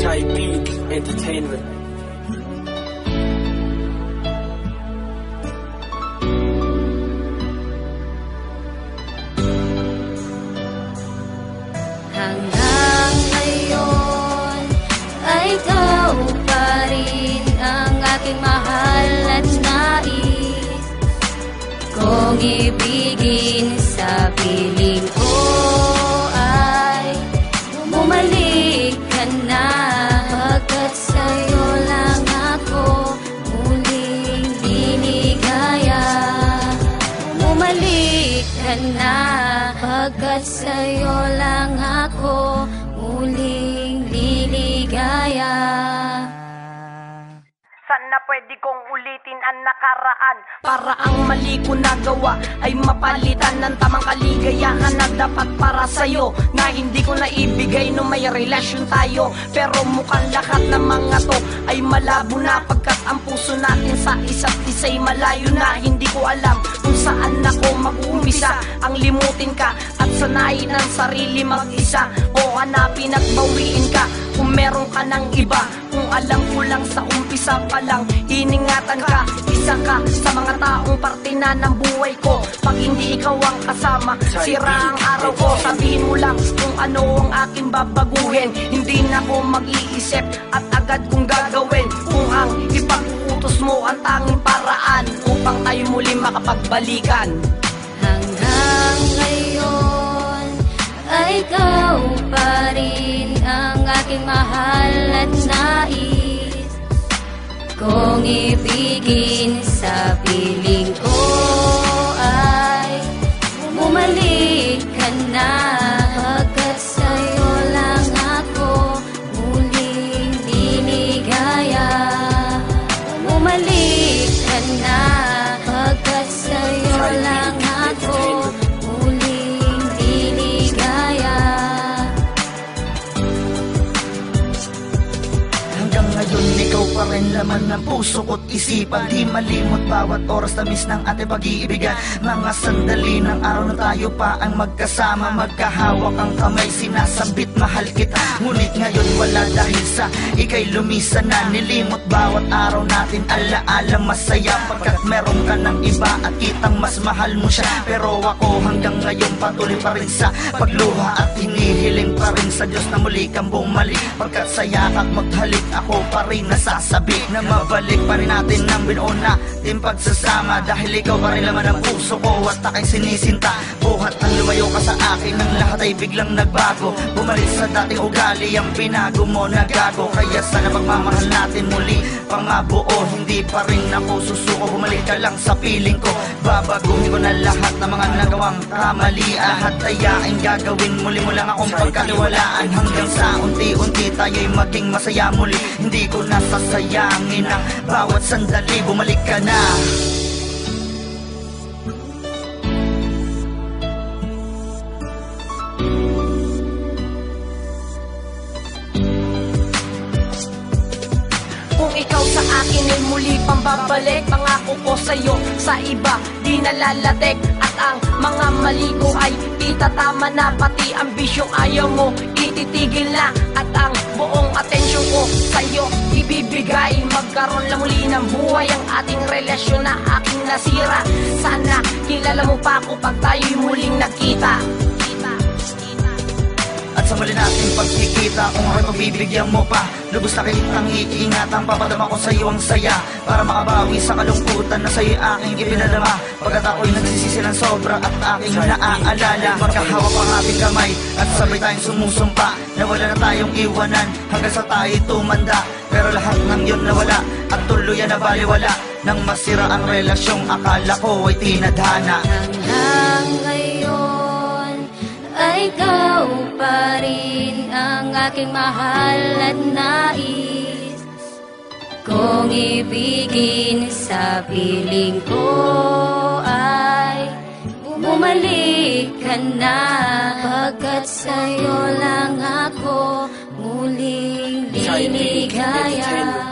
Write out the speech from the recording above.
JB Entertainment. Hanggang ngayon ay ikaw pa rin ang aking mahal at nais kong ibigin. Sa piling ko ay bumalik ka na, pagkat sa'yo lang ako muling liligaya. Bumalik ka na, pagkat sa'yo lang ako muling liligaya. Sana pwede kong ulitin ang nakaraan, para ang mali ko nagawa ay mapalitan ng tamang kaligayahan na dapat para sa'yo, na hindi ko naibigay nung may relasyon tayo. Pero mukhang lahat ng mga to ay malabo na, pagkat ang puso natin sa isa't isa'y malayo na. Hindi ko alam kung saan ako mag-uumpisa, ang limutin ka at sanayin ang sarili mag-isa, o hanapin at bawiin ka kung meron ka ng iba. Kung alam ko lang sa umpisa pa lang, iningatan ka, isa ka sa mga taong parte na ng buhay ko. Pag hindi ikaw ang kasama, sira ang araw ko. Sabihin mo lang kung ano ang aking babaguhin, hindi na ako mag-iisip at agad kong gagawin kung ang ipag-uutos mo ang tanging paraan upang tayo muli makapagbalikan. Hanggang ngayon ay ikaw pa rin ang aking mahal at nais kong ibigin. Sa piling ko ay bumalik ka na, pagkat sa'yo lang ako muling liligaya. Bumalik ka na, pagkat sa'yo lang ako muling liligaya. Hanggang ngayon ikaw pa rin laman ng puso ko't isipan, di malimot bawat oras tamis ng ating pag-iibigan. Mga sandali ng araw na tayo pa ang magkasama, magkahawak ang kamay, sinasambit mahal kita. Ngunit ngayon wala dahil sa ika'y lumisan na, nilimot bawat araw natin, alaala masaya, pagkat meron ka ng iba at kitang mas mahal mo siya. Pero ako hanggang ngayon patuloy pa rin sa pagluha at hinihiling pa rin sa Diyos na muli kang bumalik, pagkat sa yakap maghalik ako pa rin nasasabi na mabalik pa rin natin ang binuo natin pagsasama. Dahil ikaw pa rin laman ang puso ko at aking sinisinta, buhat nang lumayo ka sa akin, ang lahat ay biglang nagbago. Bumalik sa dating ugali ang binago mo na gago, kaya sana pagmamahal natin muli pang mabuo. Hindi pa rin ako susuko, bumalik ka lang sa piling ko, babaguhin ko na lahat ng mga nagawang kamali. Lahat ayain gagawin muli mo lang akong pagkatiwalaan, hanggang sa unti-unti tayo'y maging masaya muli. Hindi ko nasasayangin ang bawat sandali, bumalik ka na. Kung ikaw sa akin ay muli pang babalik, pangako ko sa'yo sa iba di nalalatek, at ang mga mali ko ay itatama na, pati ambisyong ayaw mo ititigil na, at ang buong atensyon ko sa'yo ibibigay. Magkaroon lang muli ng buhay ang ating relasyon na aking nasira. Sana kilala mo pa ako pag tayo'y muling nagkita. At sa muli nating pagkikita, kung ako'y pagbibigyan mo pa, lubos na kitang iingatan, papadama ko sa'yo ang saya, para makabawi sa kalungkutan na sa'yo'y aking ipinadama. Pagkat ako'y nagsisisi ng sobra at aking naaalala, magkahawak ang ating kamay at sabay tayong sumusumpa na wala na tayong iwanan hanggang sa tayo'y tumanda. Pero lahat ng yun nawala at tuluyan na baliwala, nang masira ang relasyong akala ko ay tinadhana. Hanggang ngayon ay ikaw pa rin ang aking mahal at nais kong ibigin. Sa piling ko ay bumalik ka na, pagkat sa'yo lang ako muling liligaya.